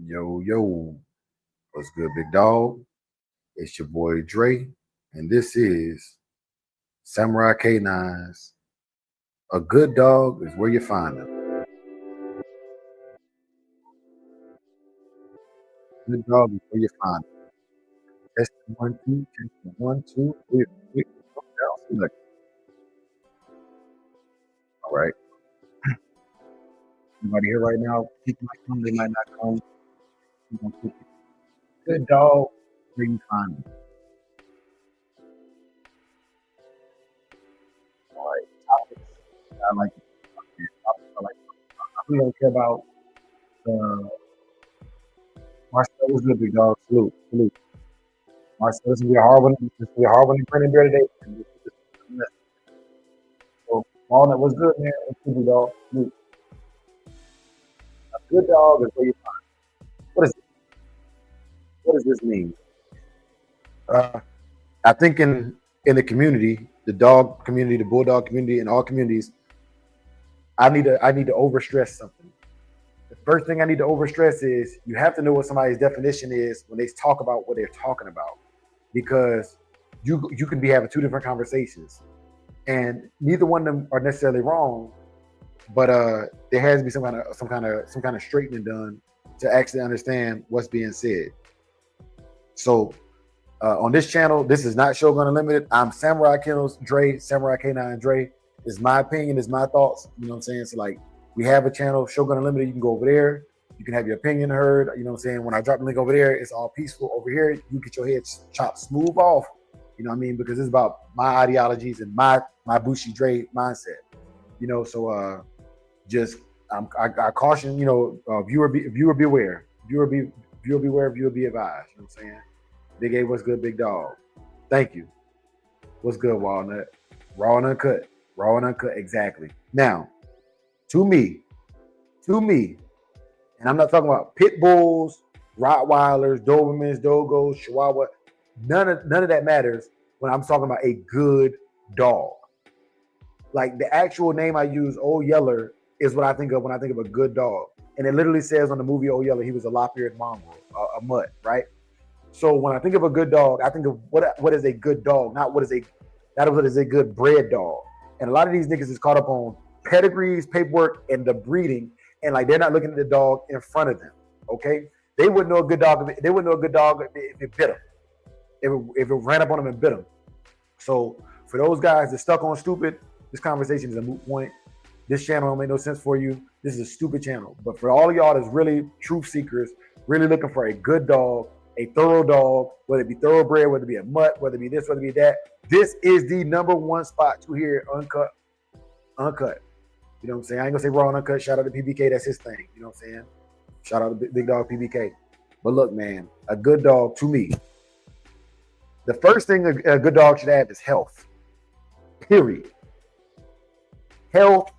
Yo, yo, what's good, big dog? It's your boy Dre, and this is Samurai K9's A Good Dog is Where You Find Them. Good dog is where you find them. Test one, two, test one, two, three, three. Look, all right. Anybody here right now? People might come, they might not come. We gonna keep it. Good dog, where you find them. All right. Topics. I like it. Topics I like. I really don't care about Marcel was good, big dog. Salute, salute. Marcel, this will be a hard one. This will be a hard one to bring in beer today. So, Walnut was good, man. It's good, big dog. Salute. A good dog is where you find. What is it? What does this mean? Uh, I think in the community, the dog community, the bulldog community, and all communities, I need to overstress something. The first thing I need to overstress is you have to know what somebody's definition is when they talk about what they're talking about, because you can be having two different conversations, and neither one of them are necessarily wrong, but there has to be some kind of straightening done to actually understand what's being said. So on this channel, this is not Shogun Unlimited. I'm Samurai Kennels Dre, Samurai K9 Dre. It's my opinion, it's my thoughts. You know what I'm saying? So like, we have a channel, Shogun Unlimited. You can go over there. You can have your opinion heard. You know what I'm saying? When I drop the link over there, it's all peaceful. Over here, you get your head chopped smooth off. You know what I mean? Because it's about my ideologies and my Bushi Dre mindset. You know, so just I caution. You know, viewer beware. Viewer beware. Viewer be advised. You know what I'm saying? Big A, what's good, big dog? Thank you. What's good, Walnut? Raw and uncut. Raw and uncut. Exactly. Now, to me, and I'm not talking about pit bulls, Rottweilers, Dobermans, Dogos, Chihuahua. None of that matters when I'm talking about a good dog. Like the actual name I use, Old Yeller, is what I think of when I think of a good dog. And it literally says on the movie Old Yeller, he was a lop-eared mongrel, a mutt, right? So when I think of a good dog, I think of what is a good dog, not what is a good bred dog. And a lot of these niggas is caught up on pedigrees, paperwork, and the breeding, and like they're not looking at the dog in front of them. Okay, they wouldn't know a good dog. They wouldn't know a good dog if it bit them. If it ran up on them and bit them. So for those guys that stuck on stupid, this conversation is a moot point. This channel don't make no sense for you. This is a stupid channel. But for all of y'all that's really truth seekers, really looking for a good dog, a thorough dog, whether it be thoroughbred, whether it be a mutt, whether it be this, whether it be that, this is the number one spot to hear uncut. You know what I'm saying? I ain't gonna say raw and uncut. Shout out to PBK, that's his thing. You know what I'm saying? Shout out to Big Dog PBK. But look, man, a good dog to me, the first thing a good dog should have is health. Period. Health.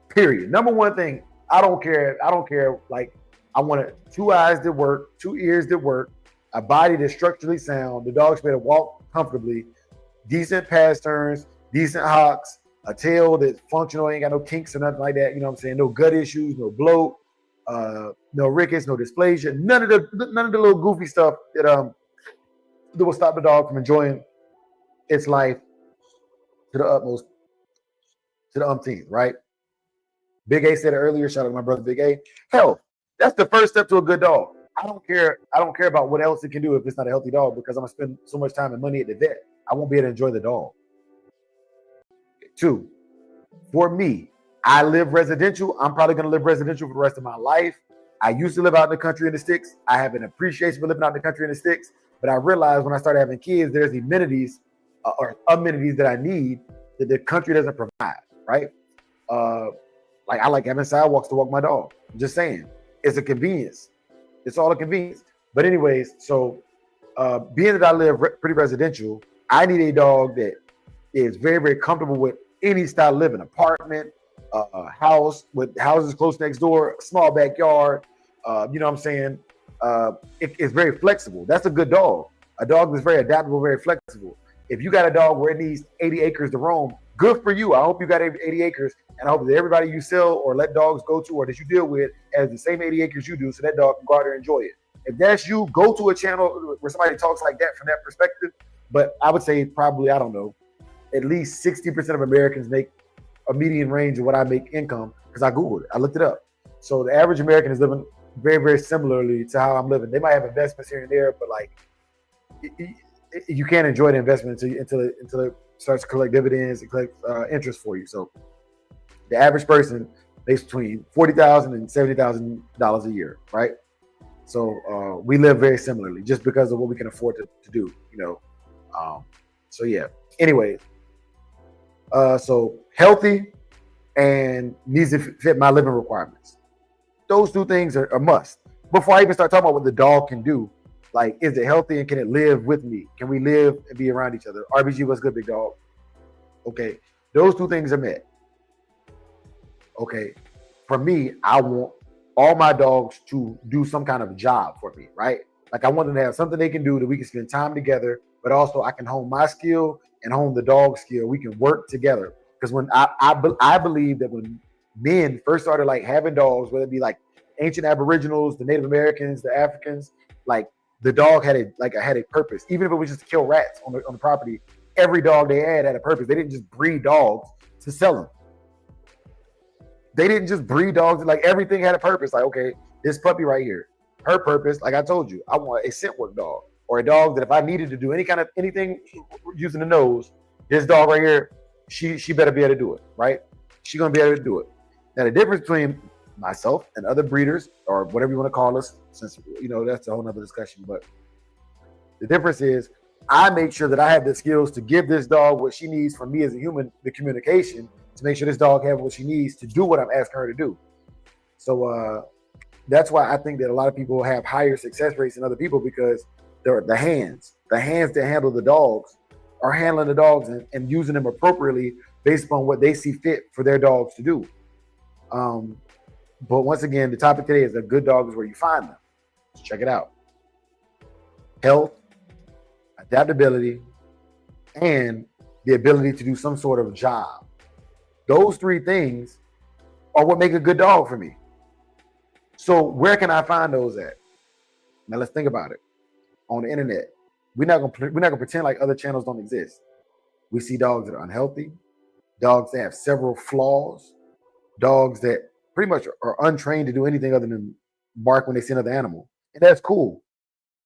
Period. Number one thing. I don't care. Like, I want two eyes that work, two ears that work, a body that's structurally sound. The dog's better walk comfortably, decent pass turns, decent hocks, a tail that's functional, ain't got no kinks or nothing like that. You know what I'm saying? No gut issues, no bloat, no rickets, no dysplasia, none of the little goofy stuff that will stop the dog from enjoying its life to the utmost, to the umpteenth, right? Big A said it earlier. Shout out to my brother Big A. Health. That's the first step to a good dog. I don't care about what else it can do if it's not a healthy dog, because I'm gonna spend so much time and money at the vet. I won't be able to enjoy the dog. Two, for me, I live residential. I'm probably gonna live residential for the rest of my life. I used to live out in the country in the sticks. I have an appreciation for living out in the country in the sticks, but I realized when I started having kids, there's amenities or amenities that I need that the country doesn't provide, right? Like I like having sidewalks to walk my dog. I'm just saying, it's a convenience. It's all a convenience. But anyways, so being that I live pretty residential, I need a dog that is very, very comfortable with any style of living, apartment, house with houses close next door, small backyard. You know what I'm saying? It's very flexible. That's a good dog. A dog that's very adaptable, very flexible. If you got a dog where it needs 80 acres to roam, good for you. I hope you got 80 acres And I hope that everybody you sell or let dogs go to or that you deal with has the same 80 acres you do, so that dog can go out there and enjoy it. If that's you, go to a channel where somebody talks like that from that perspective. But I would say probably, I don't know, at least 60% of Americans make a median range of what I make income, because I Googled it. I looked it up. So the average American is living very, very similarly to how I'm living. They might have investments here and there, but like you can't enjoy the investment until it starts to collect dividends and collect interest for you. So the average person makes between $40,000 and $70,000 a year, right? So we live very similarly just because of what we can afford to do, you know. So yeah. Anyways, so healthy and needs to fit my living requirements. Those two things are a must. Before I even start talking about what the dog can do, like, is it healthy and can it live with me? Can we live and be around each other? RBG, what's good, big dog? Okay, those two things are met. Okay, for me, I want all my dogs to do some kind of job for me, right? Like, I want them to have something they can do that we can spend time together, but also I can hone my skill and hone the dog skill. We can work together. Because when I believe that when men first started like having dogs, whether it be like ancient Aboriginals, the Native Americans, the Africans, like the dog had a purpose. Even if it was just to kill rats on the property, every dog they had a purpose. They didn't just breed dogs to sell them. They didn't just breed dogs. Like, everything had a purpose. Like, okay, this puppy right here, her purpose, like I told you, I want a scent work dog, or a dog that if I needed to do anything using the nose, this dog right here, she better be able to do it, right? She's gonna be able to do it. Now, the difference between myself and other breeders, or whatever you want to call us, since you know that's a whole nother discussion, but the difference is I make sure that I have the skills to give this dog what she needs from me as a human, the communication, to make sure this dog has what she needs to do what I'm asking her to do. So that's why I think that a lot of people have higher success rates than other people, because the hands that handle the dogs are handling the dogs and using them appropriately based upon what they see fit for their dogs to do. But once again, the topic today is a good dog is where you find them. Let's check it out. Health, adaptability, and the ability to do some sort of job. Those three things are what make a good dog for me. So where can I find those at? Now let's think about it. On the internet, we're not gonna pretend like other channels don't exist. We see dogs that are unhealthy, dogs that have several flaws, dogs that pretty much are untrained to do anything other than bark when they see another animal. And that's cool.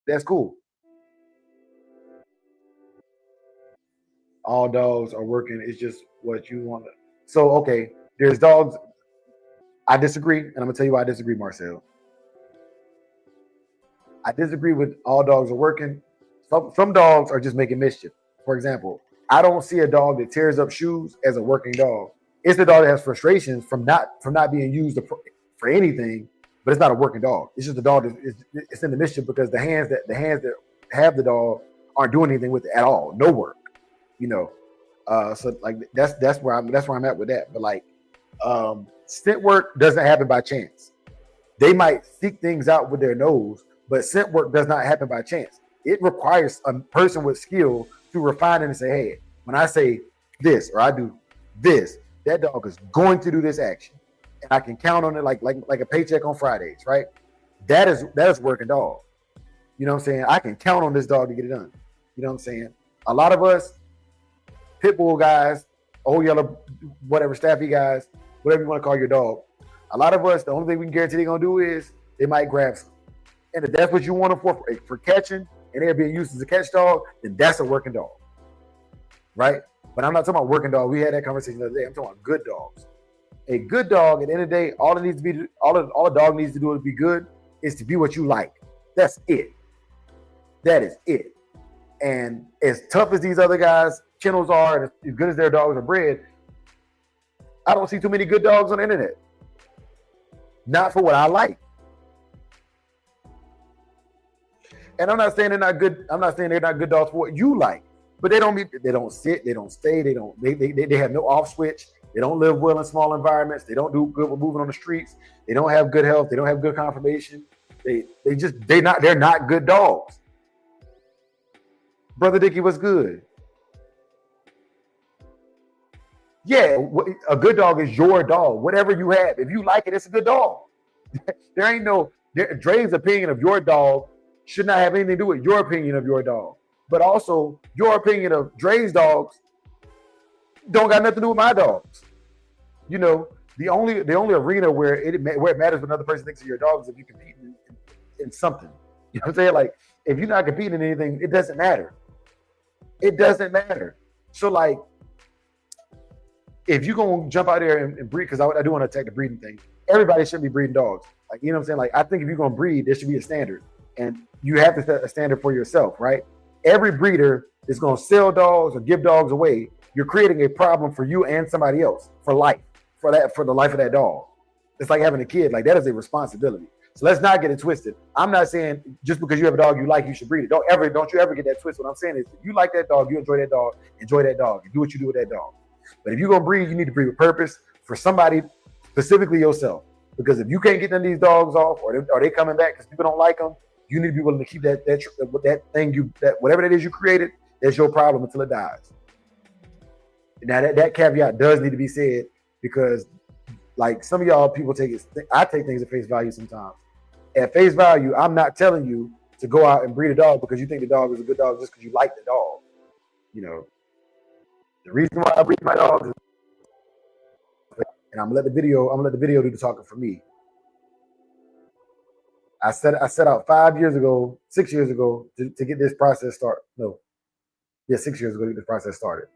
That's cool. All dogs are working. It's just what you want. So, okay, there's dogs. I disagree, and I'm gonna tell you why I disagree, Marcel. I disagree with all dogs are working. Some dogs are just making mischief. For example, I don't see a dog that tears up shoes as a working dog. It's the dog that has frustrations from not being used for anything, but it's not a working dog. It's just the dog it's in the mischief because the hands that have the dog aren't doing anything with it at all. No work, you know. So like that's where I'm at with that. But like scent work doesn't happen by chance. They might seek things out with their nose, but scent work does not happen by chance. It requires a person with skill to refine it and say, hey, when I say this or I do this, that dog is going to do this action. And I can count on it like a paycheck on Fridays, right? That is working dog. You know what I'm saying? I can count on this dog to get it done. You know what I'm saying? A lot of us, pit bull guys, old yellow, whatever, staffy guys, whatever you want to call your dog, a lot of us, the only thing we can guarantee they're going to do is they might grab some. And if that's what you want them for catching, and they're being used as a catch dog, then that's a working dog, right? But I'm not talking about working dog. We had that conversation the other day. I'm talking about good dogs. A good dog, at the end of the day, all a dog needs to do to be good is to be what you like. That's it. That is it. And as tough as these other guys' channels are, and as good as their dogs are bred, I don't see too many good dogs on the internet. Not for what I like. And I'm not saying they're not good. I'm not saying they're not good dogs for what you like. But they don't sit, they don't stay, they have no off switch. They don't live well in small environments. They don't do good with moving on the streets. They don't have good health. They don't have good conformation. They're not good dogs. Brother Dickie, what's good? Yeah, a good dog is your dog. Whatever you have, if you like it, it's a good dog. There ain't no Dre's opinion of your dog should not have anything to do with your opinion of your dog. But also, your opinion of Dre's dogs don't got nothing to do with my dogs. You know, the only arena where it matters what another person thinks of your dog is if you compete in something. You know what I'm saying? Like, if you're not competing in anything, it doesn't matter. It doesn't matter. So, like, if you're going to jump out there and breed, because I do want to attack the breeding thing, everybody shouldn't be breeding dogs. Like, you know what I'm saying? Like, I think if you're going to breed, there should be a standard. And you have to set a standard for yourself, right? Every breeder is going to sell dogs or give dogs away. You're creating a problem for you and somebody else for life, for the life of that dog. It's like having a kid. Like, that is a responsibility. So let's not get it twisted. I'm not saying just because you have a dog you like, you should breed it. Don't you ever get that twisted. What I'm saying is, if you like that dog, you enjoy that dog, and do what you do with that dog. But if you're going to breed, you need to breed with purpose for somebody, specifically yourself. Because if you can't get none of these dogs off, or they coming back because people don't like them, you need to be willing to keep that thing whatever that is you created, that's your problem until it dies. Now that caveat does need to be said, because like some of y'all people I take things at face value sometimes. At face value, I'm not telling you to go out and breed a dog because you think the dog is a good dog just because you like the dog. You know, the reason why I breed my dogs is, and I'm gonna let the video do the talking for me. I set out 6 years ago to get this process started. 6 years ago to get this process started.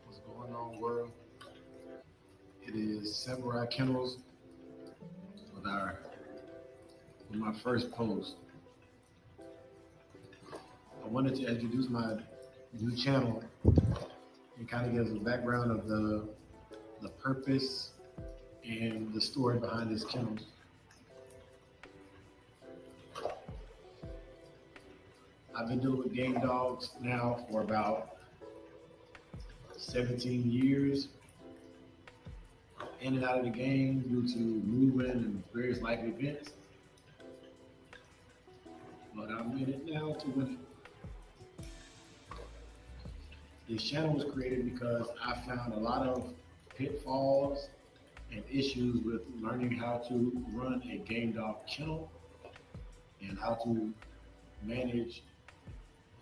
What's going on, world? It is Samurai Kennels with my first post. I wanted to introduce my new channel and kind of give us a background of the purpose and the story behind this kennel. I've been dealing with game dogs now for about 17 years, in and out of the game due to movement and various life events. But I'm in it now to win it. This channel was created because I found a lot of pitfalls and issues with learning how to run a game dog kennel and how to manage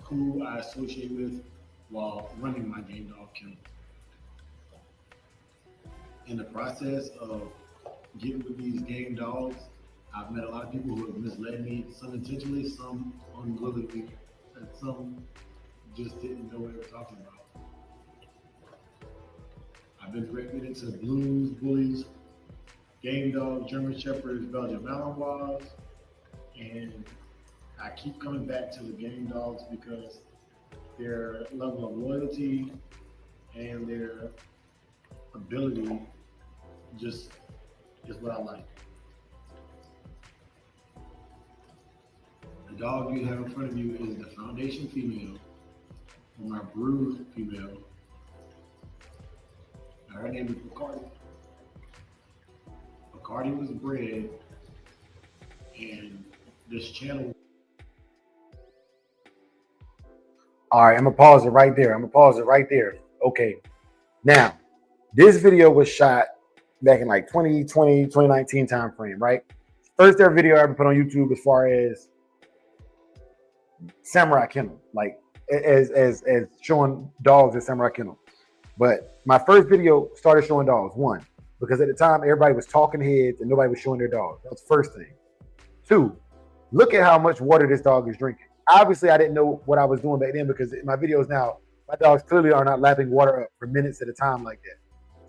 who I associate with while running my game dog kennel. In the process of getting with these game dogs, I've met a lot of people who have misled me, some intentionally, some unwillingly, and some just didn't know what they were talking about. I've been directed into blues, bullies, game dogs, German shepherds, Belgian Malinois, and I keep coming back to the game dogs because their level of loyalty and their ability just is what I like. The dog you have in front of you is the foundation female, or my brood female. Her name is Bacardi. Bacardi was bred, and this channel. All right, I'm gonna pause it right there. Okay, now this video was shot back in like 2020, 2019 time frame, right? First ever video I ever put on YouTube as far as Samurai Kennel, like as showing dogs at Samurai Kennel. But my first video started showing dogs, one, because at the time everybody was talking heads and nobody was showing their dogs. That was the first thing. Two, look at how much water this dog is drinking. Obviously, I didn't know what I was doing back then because in my videos now, my dogs clearly are not lapping water up for minutes at a time like that.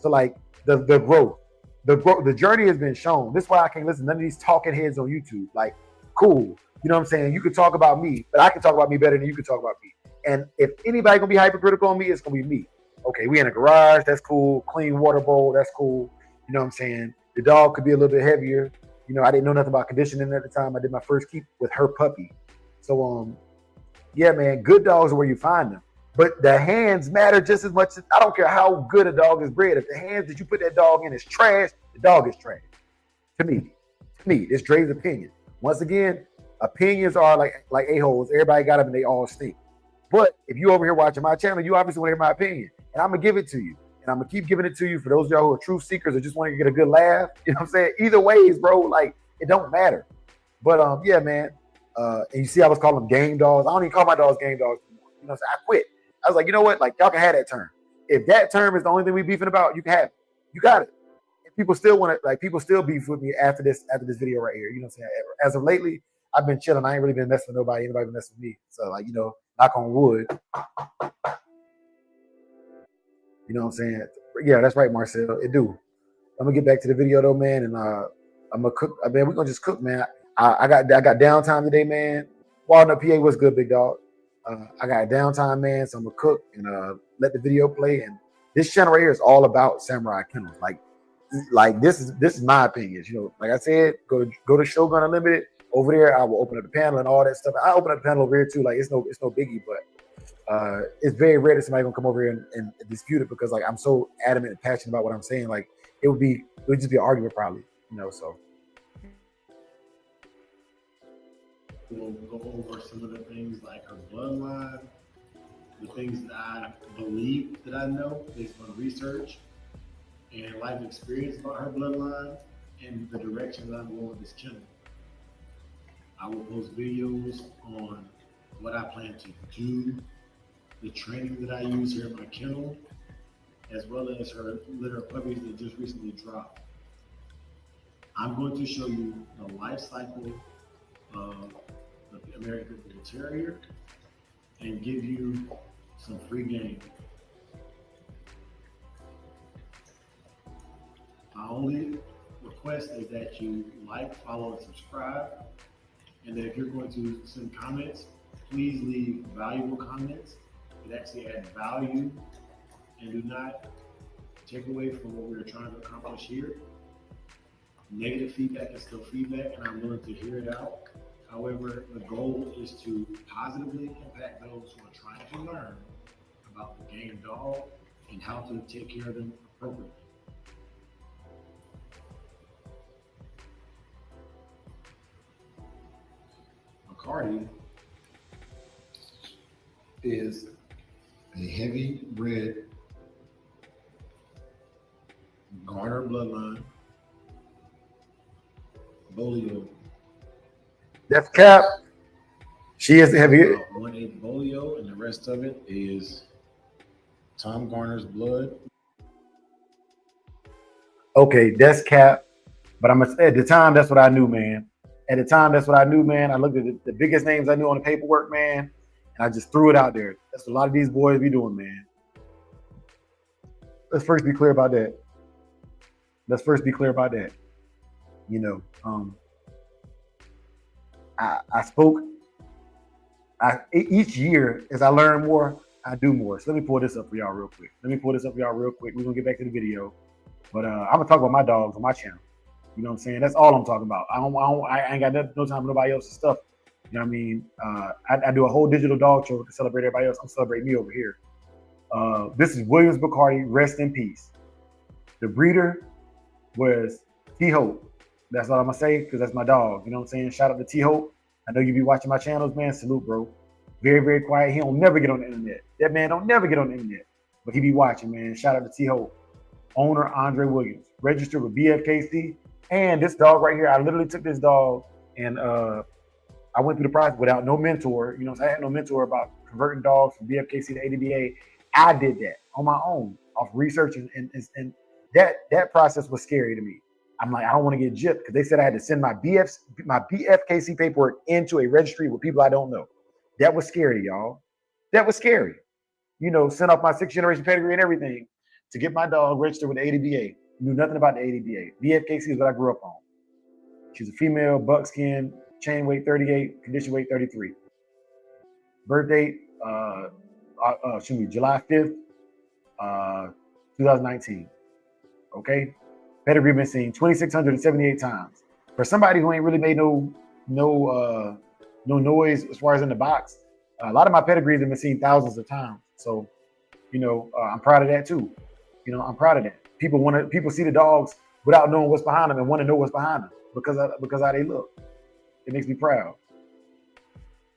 So like the growth, the journey has been shown. This is why I can't listen to none of these talking heads on YouTube. Like, cool. You know what I'm saying? You can talk about me, but I can talk about me better than you can talk about me. And if anybody gonna be hypercritical on me, it's gonna be me. Okay, we in a garage, that's cool. Clean water bowl, that's cool. You know what I'm saying? The dog could be a little bit heavier. You know, I didn't know nothing about conditioning at the time. I did my first keep with her puppy. So, yeah, man, good dogs are where you find them. But the hands matter just as much. I don't care how good a dog is bred. If the hands that you put that dog in is trash, the dog is trash. To me, it's Dre's opinion. Once again, opinions are like a-holes. Everybody got them and they all stink. But if you over here watching my channel, you obviously want to hear my opinion, and I'm gonna give it to you, and I'm gonna keep giving it to you for those of y'all who are truth seekers or just want to get a good laugh. You know what I'm saying? Either ways, bro, like it don't matter. But yeah, man. And you see, I was calling them game dogs. I don't even call my dogs game dogs anymore. You know what I'm saying? I quit. I was like, you know what? Like y'all can have that term. If that term is the only thing we beefing about, you can have it. You got it. If people still want to, like, people still beef with me after this video right here. You know what I'm saying? As of lately, I've been chilling. I ain't really been messing with nobody. Anybody been messing with me. So, like, you know, knock on wood. You know what I'm saying? Yeah, that's right, Marcel. It do. I'm gonna get back to the video though, man, and I'm gonna cook. I mean, we're gonna just cook, man. I got downtime today, man. Walnut, PA, what's good, big dog? I got downtime, man, so I'm gonna cook and let the video play. And this channel right here is all about samurai kennels. Like this is my opinion. You know, like I said, go to Shogun Unlimited. Over there, I will open up the panel and all that stuff. I open up the panel over here too. Like it's no biggie, but it's very rare that somebody gonna come over here and dispute it because like I'm so adamant and passionate about what I'm saying. Like it would just be an argument probably, you know. So we'll go over some of the things like her bloodline, the things that I believe that I know based on research and life experience about her bloodline and the direction that I'm going with this channel. I will post videos on what I plan to do, the training that I use here at my kennel, as well as her litter of puppies that just recently dropped. I'm going to show you the life cycle of the American Pit Bull Terrier and give you some free game. My only request is that you like, follow, and subscribe. And that if you're going to send comments, please leave valuable comments that actually add value and do not take away from what we're trying to accomplish here. Negative feedback is still feedback, and I'm willing to hear it out. However, the goal is to positively impact those who are trying to learn about the game dog and how to take care of them appropriately. McCarty is a heavy red Garner bloodline Bolio. that's cap. She is heavy. 1/8 Bolio, and the rest of it is Tom Garner's blood. Okay, that's cap. But at the time, that's what I knew, man. At the time, that's what I knew, man. I looked at the biggest names I knew on the paperwork, man, and I just threw it out there. That's what a lot of these boys be doing, man. Let's first be clear about that. You know, I spoke. Each year, as I learn more, I do more. So let me pull this up for y'all real quick. We're gonna get back to the video, but I'm gonna talk about my dogs on my channel. You know what I'm saying? That's all I'm talking about. I ain't got no time for nobody else's stuff. You know what I mean? I do a whole digital dog show to celebrate everybody else. I'm celebrating me over here. This is Williams Bacardi, rest in peace. The breeder was T-Hope. That's all I'm gonna say, because that's my dog. You know what I'm saying? Shout out to T-Hope. I know you be watching my channels, man. Salute, bro. Very, very quiet. He don't never get on the internet. That man don't never get on the internet. But he be watching, man. Shout out to T-Hope. Owner Andre Williams. Registered with BFKC. And this dog right here, I literally took this dog and I went through the process without no mentor. You know, so I had no mentor about converting dogs from BFKC to ADBA. I did that on my own, off research, and that process was scary to me. I'm like, I don't want to get gypped because they said I had to send my BFKC paperwork into a registry with people I don't know. That was scary, y'all. That was scary. You know, sent off my 6th generation pedigree and everything to get my dog registered with the ADBA. Knew nothing about the ADBA. BFKC is what I grew up on. She's a female, buckskin, chain weight 38, condition weight 33. Birth date, July 5th, 2019. Okay? Pedigree been seen 2,678 times. For somebody who ain't really made no noise as far as in the box, a lot of my pedigrees have been seen thousands of times. So, you know, I'm proud of that too. You know, I'm proud of that. People see the dogs without knowing what's behind them and want to know what's behind them because how they look. It makes me proud.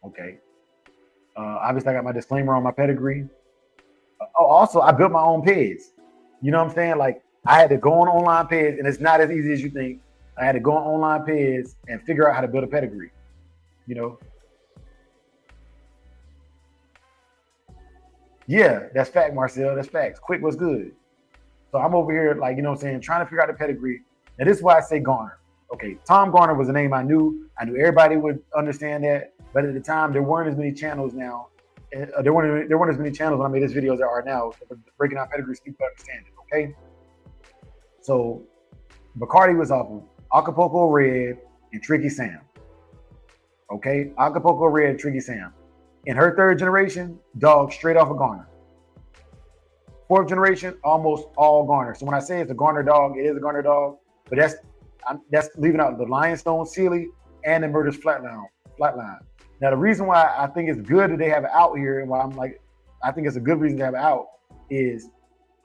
Okay. Obviously, I got my disclaimer on my pedigree. Oh, also, I built my own peds. You know what I'm saying? Like, I had to go on online peds, and it's not as easy as you think. I had to go on online peds and figure out how to build a pedigree. You know? Yeah, that's fact, Marcel. That's facts. Quick was good. So I'm over here, like, you know what I'm saying, trying to figure out the pedigree. Now, this is why I say Garner. Okay, Tom Garner was a name I knew. I knew everybody would understand that. But at the time, there weren't as many channels now. There weren't as many channels when I made this video as there are now. Breaking out pedigrees, people understand it, okay? So Bacardi was off of Acapulco Red and Tricky Sam. Okay, Acapulco Red, Tricky Sam. In her third generation, dog straight off of Garner. Fourth generation, almost all Garner. So when I say it's a Garner dog, it is a Garner dog. But that's leaving out the Lionstone Sealy and the Murder's Flatline. Now the reason why I think it's good that they have it out here, and why I'm like, I think it's a good reason to have it out, is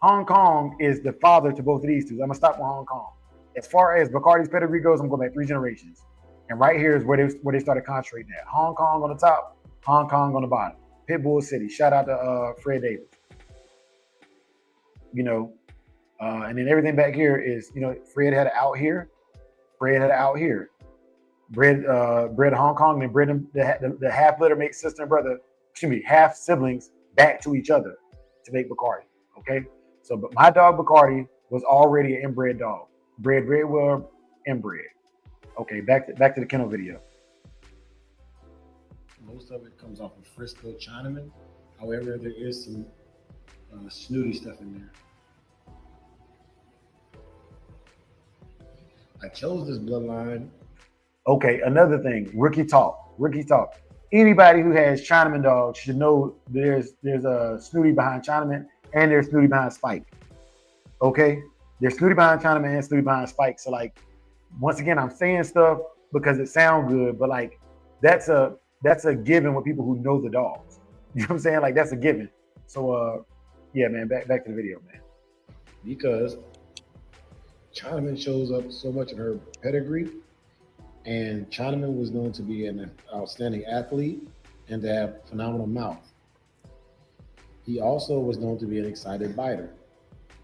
Hong Kong is the father to both of these two. I'm gonna stop with Hong Kong. As far as Bacardi's pedigree goes, I'm going back 3 generations. And right here is where they started concentrating at. Hong Kong on the top, Hong Kong on the bottom. Pitbull City. Shout out to Fred Davis. You know, and then everything back here is, you know, Fred had it out here. Fred had it out here. Bred Hong Kong and bred them, the half litter makes sister and brother, half siblings back to each other to make Bacardi. Okay, so but my dog Bacardi was already an inbred dog, bred very well inbred. Okay, back to the kennel video. Most of it comes off of Frisco Chinaman. However, there is some snooty stuff in there. I chose this bloodline. Okay, another thing, rookie talk. Anybody who has Chinaman dogs should know there's a snooty behind Chinaman and there's snooty behind Spike. Okay, there's snooty behind Chinaman and snooty behind Spike. So like, once again, I'm saying stuff because it sounds good, but like that's a given with people who know the dogs. You know what I'm saying? Like that's a given. So yeah, man, back to the video, man. Because Chinaman shows up so much in her pedigree, and Chinaman was known to be an outstanding athlete and to have phenomenal mouth. He also was known to be an excited biter.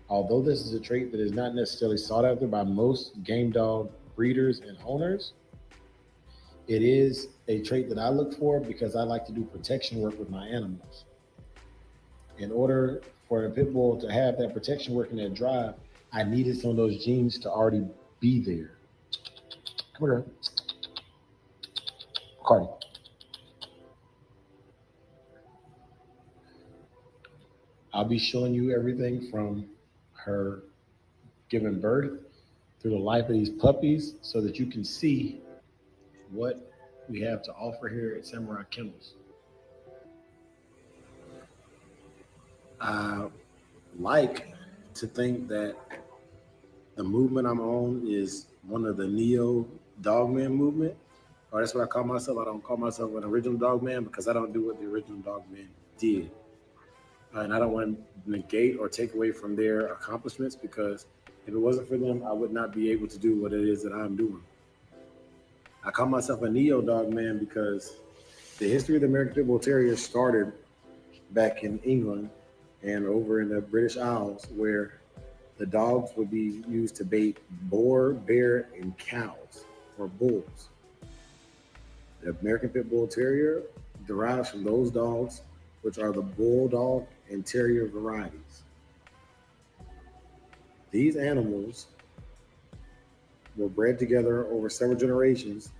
Although this is a trait that is not necessarily sought after by most game dog breeders and owners, it is a trait that I look for because I like to do protection work with my animals. In order for a pit bull to have that protection work and that drive, I needed some of those genes to already be there. Come here. Cardi. I'll be showing you everything from her giving birth through the life of these puppies so that you can see what we have to offer here at Samurai Kennels. I like to think that the movement I'm on is one of the neo dogman movement, or that's what I call myself. I don't call myself an original dogman because I don't do what the original dogman did. And I don't want to negate or take away from their accomplishments because if it wasn't for them, I would not be able to do what it is that I'm doing. I call myself a neo dogman because the history of the American Pit Bull Terrier started back in England and over in the British Isles, where the dogs would be used to bait boar, bear, and cows or bulls. The American Pit Bull Terrier derives from those dogs, which are the bulldog and terrier varieties. These animals were bred together over several generations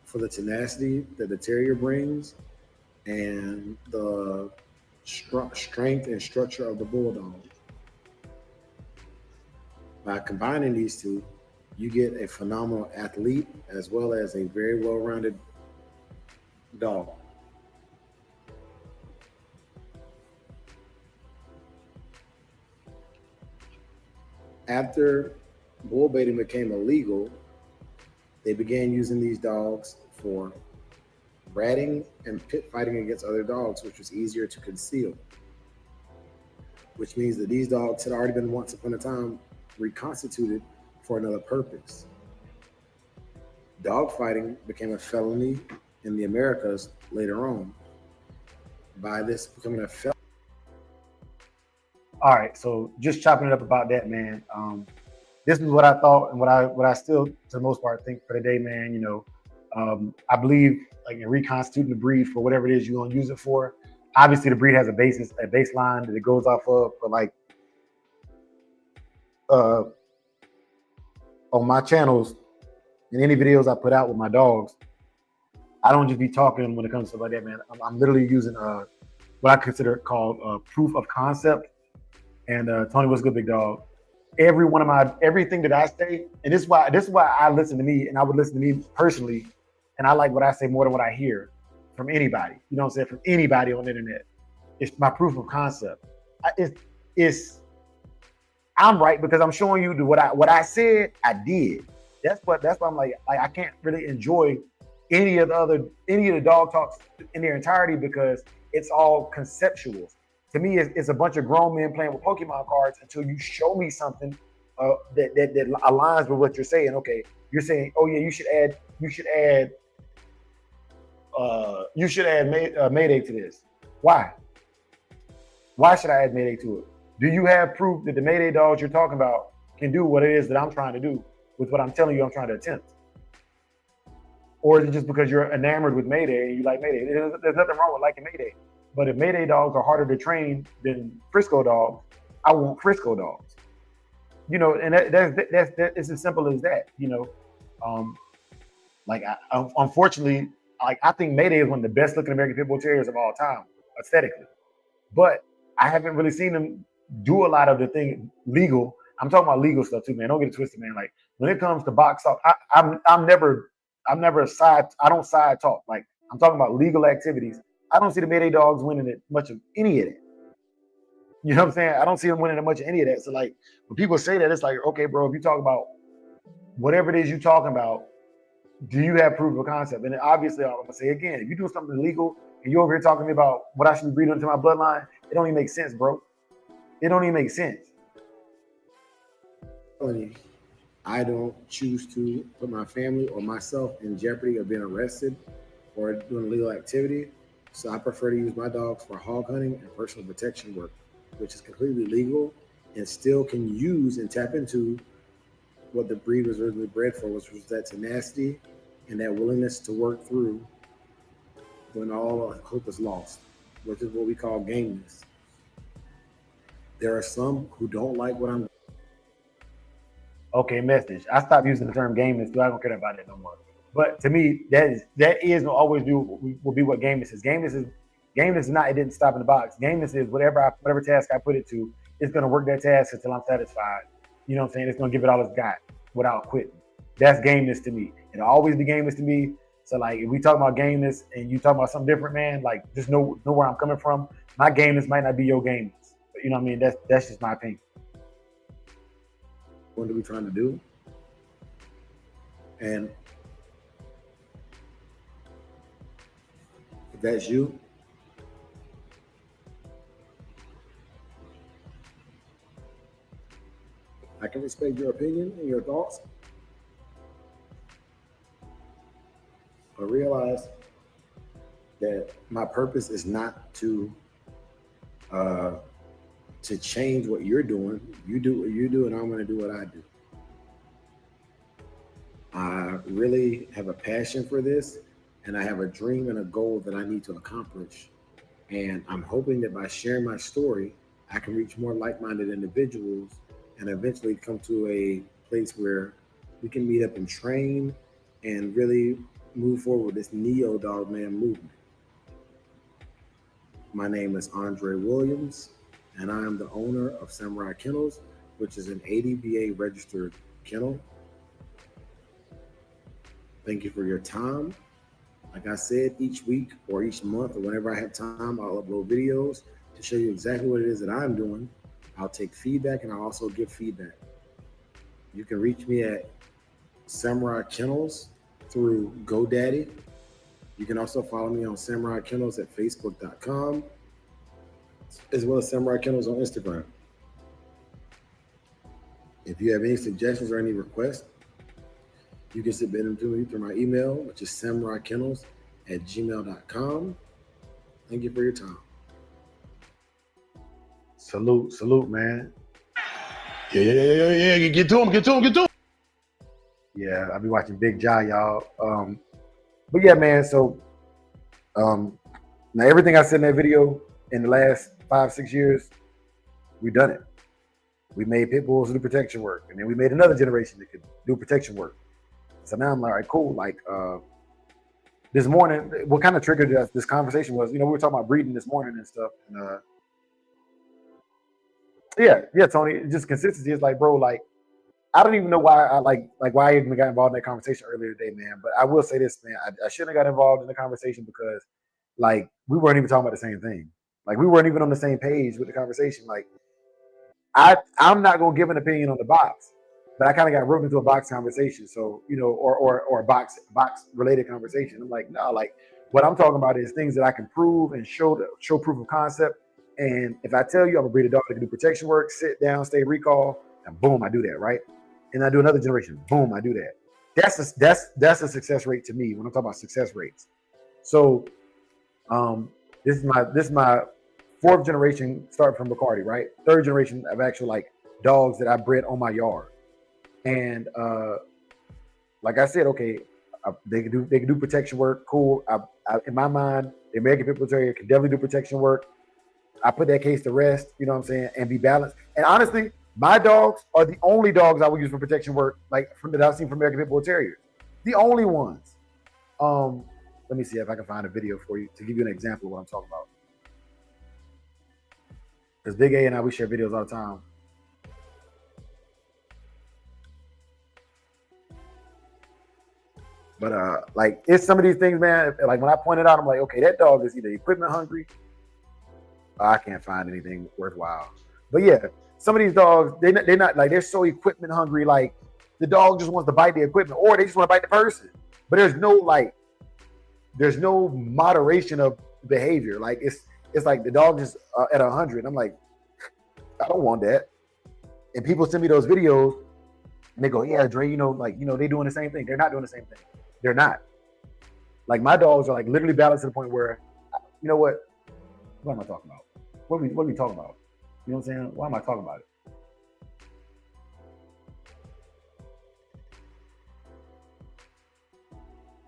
for the tenacity that the terrier brings and the strength and structure of the bulldog. By combining these two, you get a phenomenal athlete as well as a very well-rounded dog. After bull baiting became illegal, they began using these dogs for ratting and pit fighting against other dogs, which was easier to conceal. Which means that these dogs had already been once upon a time reconstituted for another purpose. Dog fighting became a felony in the Americas later on. by this becoming a felon. All right, so just chopping it up about that, man. This is what I thought, and what I still, to the most part, think for the day, man. I believe like in reconstituting the breed for whatever it is you're gonna use it for. Obviously, the breed has a baseline that it goes off of. But like uh, on my channels and any videos I put out with my dogs, I don't just be talking when it comes to stuff like that, man. I'm literally using what I consider called proof of concept. And Tony, what's good, big dog? Everything that I say, and this is why I listen to me, and I would listen to me personally, and I like what I say more than what I hear from anybody. You know what I'm saying? From anybody on the internet. It's my proof of concept. I'm right because I'm showing you what I said I did. That's why I'm like I can't really enjoy any of the dog talks in their entirety because it's all conceptual. To me, it's a bunch of grown men playing with Pokemon cards until you show me something that aligns with what you're saying. Okay, you're saying, oh yeah, you should add Mayday to this. Why? Why should I add Mayday to it? Do you have proof that the Mayday dogs you're talking about can do what it is that I'm trying to do with what I'm telling you I'm trying to attempt? Or is it just because you're enamored with Mayday and you like Mayday? There's nothing wrong with liking Mayday. But if Mayday dogs are harder to train than Frisco dogs, I want Frisco dogs. And that's it's as simple as that. Unfortunately, I think Mayday is one of the best looking American Pit Bull Terriers of all time, aesthetically. But I haven't really seen them do a lot of the thing legal. I'm talking about legal stuff too, man. Don't get it twisted, man. Like when it comes to box talk, I'm never I don't side talk. Like I'm talking about legal activities. I don't see the Mayday dogs winning at much of any of that. You know what I'm saying? I don't see them winning at much of any of that. So like when people say that, it's like, okay, bro, if you talk about whatever it is you're talking about, do you have proof of concept? And then obviously, I'm gonna say again, if you do something illegal and you're over here talking to me about what I should be breeding into my bloodline, it don't even make sense, bro. It don't even make sense. I don't choose to put my family or myself in jeopardy of being arrested or doing illegal activity. So I prefer to use my dogs for hog hunting and personal protection work, which is completely legal and still can use and tap into what the breed was originally bred for, which was that tenacity and that willingness to work through when all hope is lost, which is what we call gameness. There are some who don't like what I'm doing. Okay, message. I stopped using the term gameness, so I don't care about it no more. But to me, that is will always will be what gameness is. Gameness is not. It didn't stop in the box. Gameness is whatever task I put it to, it's gonna work that task until I'm satisfied. You know what I'm saying? It's gonna give it all it's got without quitting. That's gameness to me. It'll always be gameness to me. So like, if we talk about gameness and you talk about something different, man, like just know where I'm coming from. My gameness might not be your gameness. But you know what I mean? That's just my opinion. What are we trying to do? And if that's you, I can respect your opinion and your thoughts, but realize that my purpose is not to change what you're doing. You do what you do, and I'm going to do what I do. I really have a passion for this, and I have a dream and a goal that I need to accomplish. And I'm hoping that by sharing my story, I can reach more like-minded individuals and eventually come to a place where we can meet up and train and really move forward with this Neo Dogman movement. My name is Andre Williams, and I am the owner of Samurai Kennels, which is an ADVA registered kennel. Thank you for your time. Like I said, each week or each month or whenever I have time, I'll upload videos to show you exactly what it is that I'm doing. I'll take feedback and I'll also give feedback. You can reach me at Samurai Kennels through GoDaddy. You can also follow me on Samurai Kennels at Facebook.com, as well as Samurai Kennels on Instagram. If you have any suggestions or any requests, you can submit them to me through my email, which is samuraikennels@gmail.com. Thank you for your time. Salute, man. Yeah. Get to him. Yeah, I'll be watching Big Jai, y'all. But yeah, man. So now everything I said in that video in the last 5-6 years, we've done it. We made pit bulls do protection work, and then we made another generation that could do protection work. So now I'm like, all right, cool. Like this morning, what kind of triggered this conversation was, we were talking about breeding this morning and stuff. And yeah, Tony, just consistency is like, bro, like I don't even know why why I even got involved in that conversation earlier today, man. But I will say this, man, I shouldn't have got involved in the conversation because like we weren't even talking about the same thing. Like we weren't even on the same page with the conversation. Like I'm not gonna give an opinion on the box, but I kind of got roped into a box conversation. So or a box related conversation. I'm like, no, like what I'm talking about is things that I can prove and show proof of concept. And if I tell you I'm gonna breed a dog that can do protection work, sit down, stay recall, and boom, I do that, right? And I do another generation, boom, I do that. That's a success rate to me when I'm talking about success rates. So this is my 4th generation starting from Bacardi, right? 3rd generation of actual like dogs that I bred on my yard. And like I said, okay, they can do protection work, cool. In my mind, the American Pit Bull Terrier can definitely do protection work. I put that case to rest, you know what I'm saying, and be balanced. And honestly, my dogs are the only dogs I will use for protection work, like that I've seen from American Pit Bull Terriers. The only ones. Let me see if I can find a video for you to give you an example of what I'm talking about. Because Big A and I, we share videos all the time. But like it's some of these things, man. Like when I pointed out, I'm like, okay, that dog is either equipment hungry. I can't find anything worthwhile. But yeah, some of these dogs, they're not like they're so equipment hungry. Like the dog just wants to bite the equipment, or they just want to bite the person. But there's no moderation of behavior. Like it's like the dog is at 100. I'm like, I don't want that. And people send me those videos, and they go, yeah, Dre, they doing the same thing. They're not doing the same thing. They're not. Like my dogs are like literally balanced to the point where, you know what? What am I talking about? What are we talking about? You know what I'm saying? Why am I talking about it?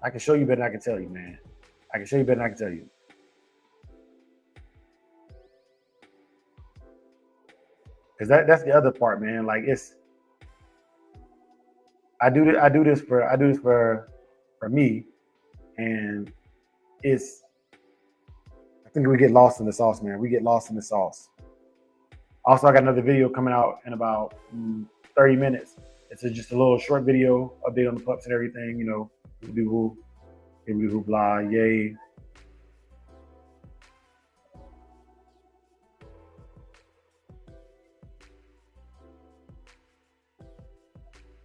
I can show you better than I can tell you, man. I can show you better than I can tell you. Because that's the other part, man. Like I do this for me, and I think we get lost in the sauce, man. We get lost in the sauce. Also, I got another video coming out in about 30 minutes. It's just a little short video, update on the pups and everything, blah, yay.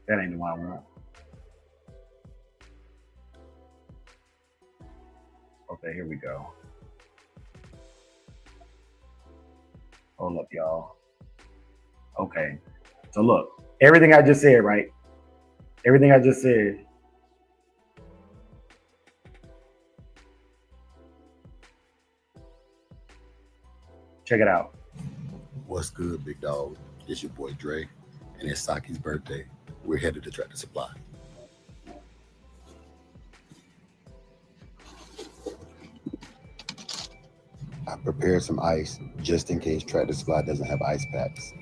That ain't the one I want. Okay, here we go. Hold up, y'all. Okay. So look, everything I just said, right? Everything I just said. Check it out. What's good, big dog? It's your boy Dre, and it's Saki's birthday. We're headed to Tractor Supply. I prepared some ice just in case Tractor Supply doesn't have ice packs.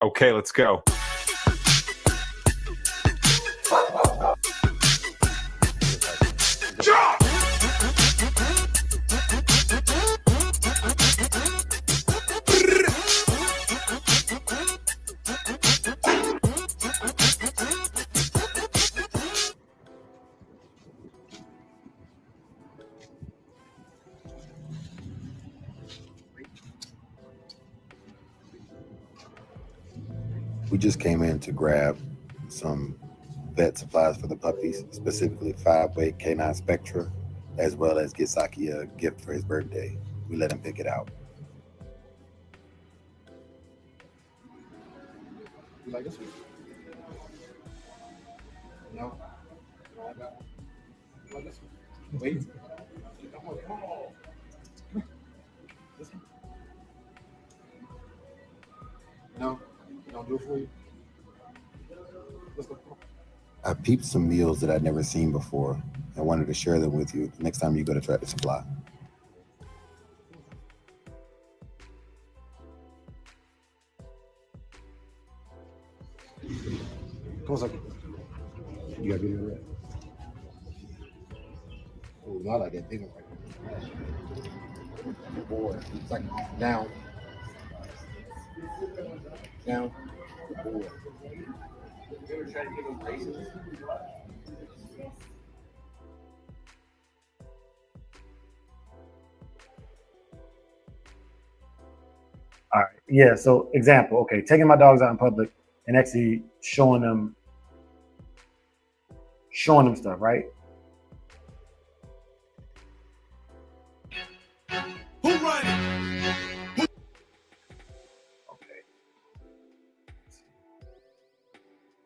Okay, let's go. We just came in to grab some vet supplies for the puppies, specifically 5-weight canine Spectra, as well as get Saki a gift for his birthday. We let him pick it out. You like this one? No. You like this one? Wait. Come on, come on. This one? No, don't do it for you. Let's go. I peeped some meals that I'd never seen before and wanted to share them with you next time you go to Tractor Supply. Come on, second. You got video of that? Oh, not like that big one right there. Boy, it's like down. Down. Boy. You ever try to give them raisins? All right. Yeah. So example, okay, taking my dogs out in public and actually showing them stuff, right? Who run it? Okay.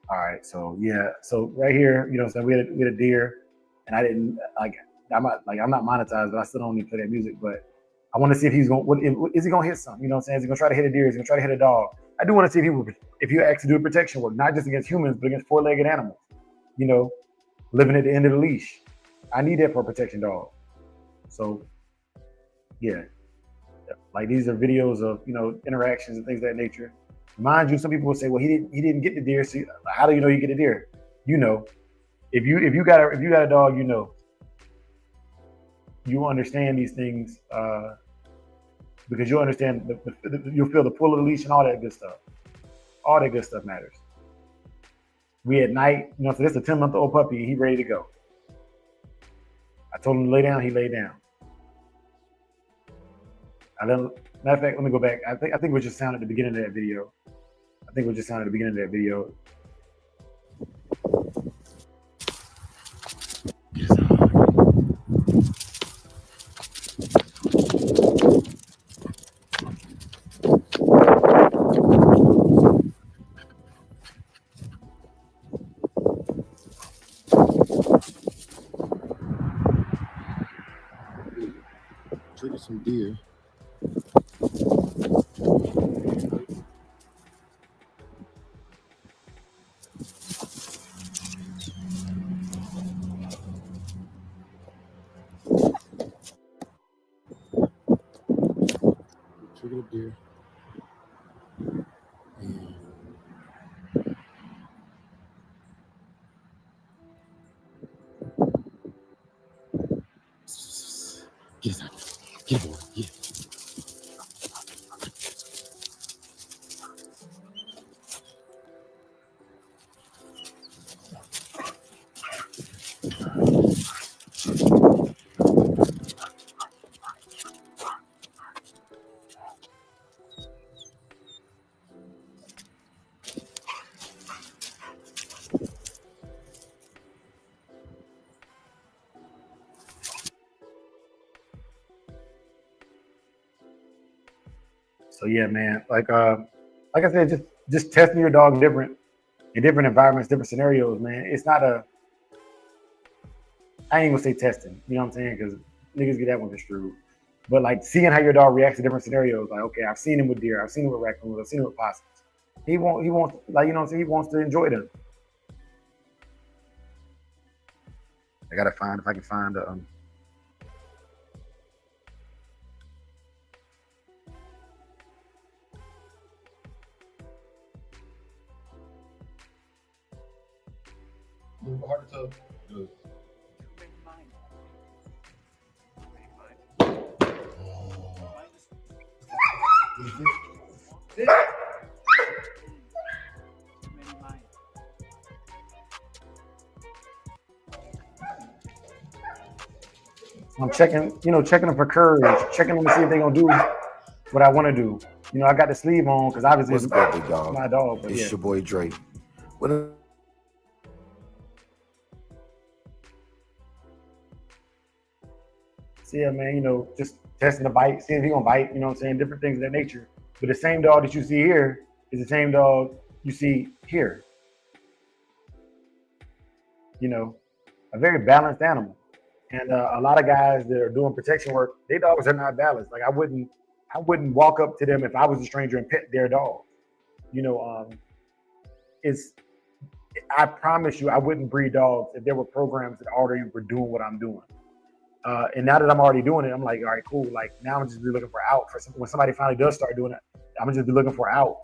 All right. So yeah. So right here, you know, so we had a deer, and I didn't like. I'm not monetized, but I still don't need to play that music. But I want to see if he's going. Is he going to hit something? You know what I'm saying? Is he going to try to hit a deer? Is he going to try to hit a dog? I do want to see if you actually do protection work, not just against humans, but against 4-legged animals. You know, living at the end of the leash. I need that for a protection dog. So, yeah, like these are videos of, you know, interactions and things of that nature. Mind you, some people will say, well, he didn't get the deer. So how do you know you get a deer? You know, if you got a dog, you know, you understand these things because you'll understand you'll feel the pull of the leash and all that good stuff. All that good stuff matters. We at night, you know, so this is a 10-month-old puppy. He ready to go. I told him to lay down. He laid down. Matter of fact, let me go back. I think we're just sound at the beginning of that video. Trigger some deer. Trigger the deer. And get us out. Get it, boy. Yeah. So yeah, man, like I said, just testing your dog in different environments, different scenarios, man. It's not I ain't gonna say testing, you know what I'm saying? Because niggas get that one construed. But like seeing how your dog reacts to different scenarios, like, okay, I've seen him with deer, I've seen him with raccoons, I've seen him with possums. He wants, like, you know what I'm saying? He wants to enjoy them. I gotta find, if I can find Hard to tell. I'm checking them for courage, checking them to see if they're gonna do what I want to do. You know, I got the sleeve on because obviously What's it's good, big dog? my dog. But It's yeah. your boy Drake. What So yeah, man, you know, just testing the bite, seeing if he gonna bite, you know what I'm saying? Different things of that nature. But the same dog that you see here is the same dog you see here. You know, a very balanced animal. And a lot of guys that are doing protection work, their dogs are not balanced. Like I wouldn't walk up to them if I was a stranger and pet their dog. You know, I promise you, I wouldn't breed dogs if there were programs that already were doing what I'm doing. And now that I'm already doing it, I'm like, all right, cool. Like now I'm just be looking for out for when somebody finally does start doing it. I'm just be looking for out.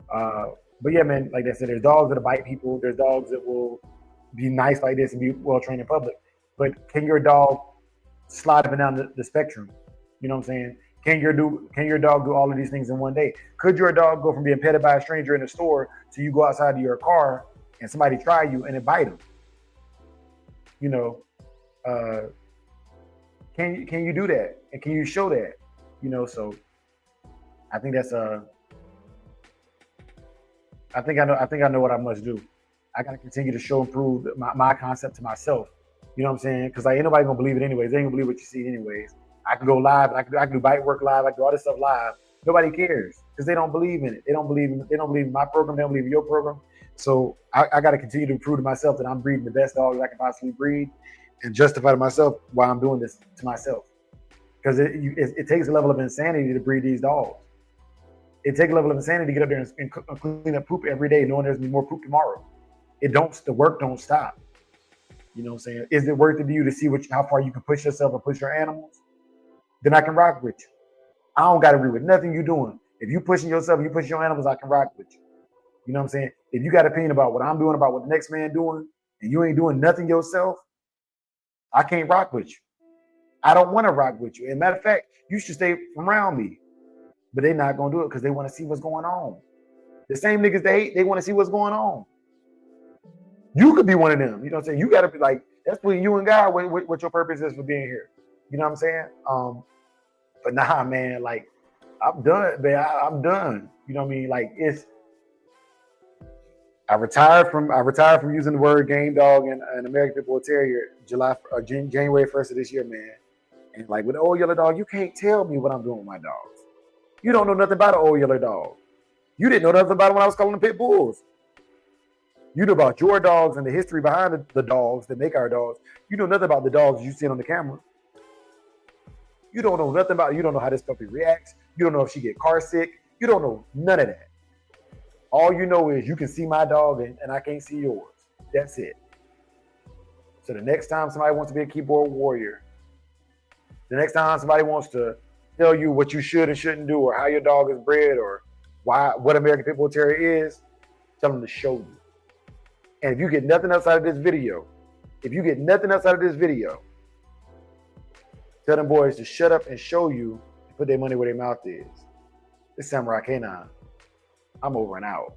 But yeah, man, like I said, there's dogs that'll bite people. There's dogs that will be nice like this and be well trained in public. But can your dog slide up and down the spectrum? You know what I'm saying? Can your dog do all of these things in one day? Could your dog go from being petted by a stranger in the store to you go outside to your car and somebody try you and it bite them? You know, can you do that? And can you show that? You know, so I think that's I think I know what I must do. I gotta continue to show and prove my concept to myself. You know what I'm saying? Because like ain't nobody gonna believe it anyways. They ain't gonna believe what you see anyways. I can go live. I can do bite work live. I can do all this stuff live. Nobody cares because they don't believe in it. They don't believe in my program. They don't believe in your program. So I got to continue to prove to myself that I'm breeding the best dogs I can possibly breed, and justify to myself why I'm doing this to myself. Because it takes a level of insanity to breed these dogs. It takes a level of insanity to get up there and clean up poop every day, knowing there's gonna be more poop tomorrow. The work don't stop. You know what I'm saying? Is it worth it to you to see how far you can push yourself and push your animals? Then I can rock with you. I don't got to agree with nothing you're doing. If you pushing yourself, you pushing your animals, I can rock with you. You know what I'm saying? If you got an opinion about what I'm doing, about what the next man doing, and you ain't doing nothing yourself, I can't rock with you. I don't want to rock with you. As a matter of fact, you should stay around me. But they're not going to do it because they want to see what's going on. The same niggas they hate, they want to see what's going on. You could be one of them. You know what I'm saying? You got to be like, that's between you and God what your purpose is for being here. You know what I'm saying? But nah, man, like, I'm done, man. I'm done. You know what I mean? Like, I retired from using the word game dog and American Pit Bull Terrier January 1st of this year, man. And like with the old yellow dog, you can't tell me what I'm doing with my dogs. You don't know nothing about an old yellow dog. You didn't know nothing about it when I was calling them pit bulls. You know about your dogs and the history behind the dogs that make our dogs. You know nothing about the dogs you see on the camera. You don't know nothing about. You don't know how this puppy reacts. You don't know if she get car sick. You don't know none of that. All you know is you can see my dog and I can't see yours. That's it. So the next time somebody wants to be a keyboard warrior, the next time somebody wants to tell you what you should and shouldn't do, or how your dog is bred, or what American Pit Bull Terrier is, tell them to show you. And if you get nothing else out of this video, tell them boys to shut up and show you and put their money where their mouth is. This is Samurai K9. I'm over and out.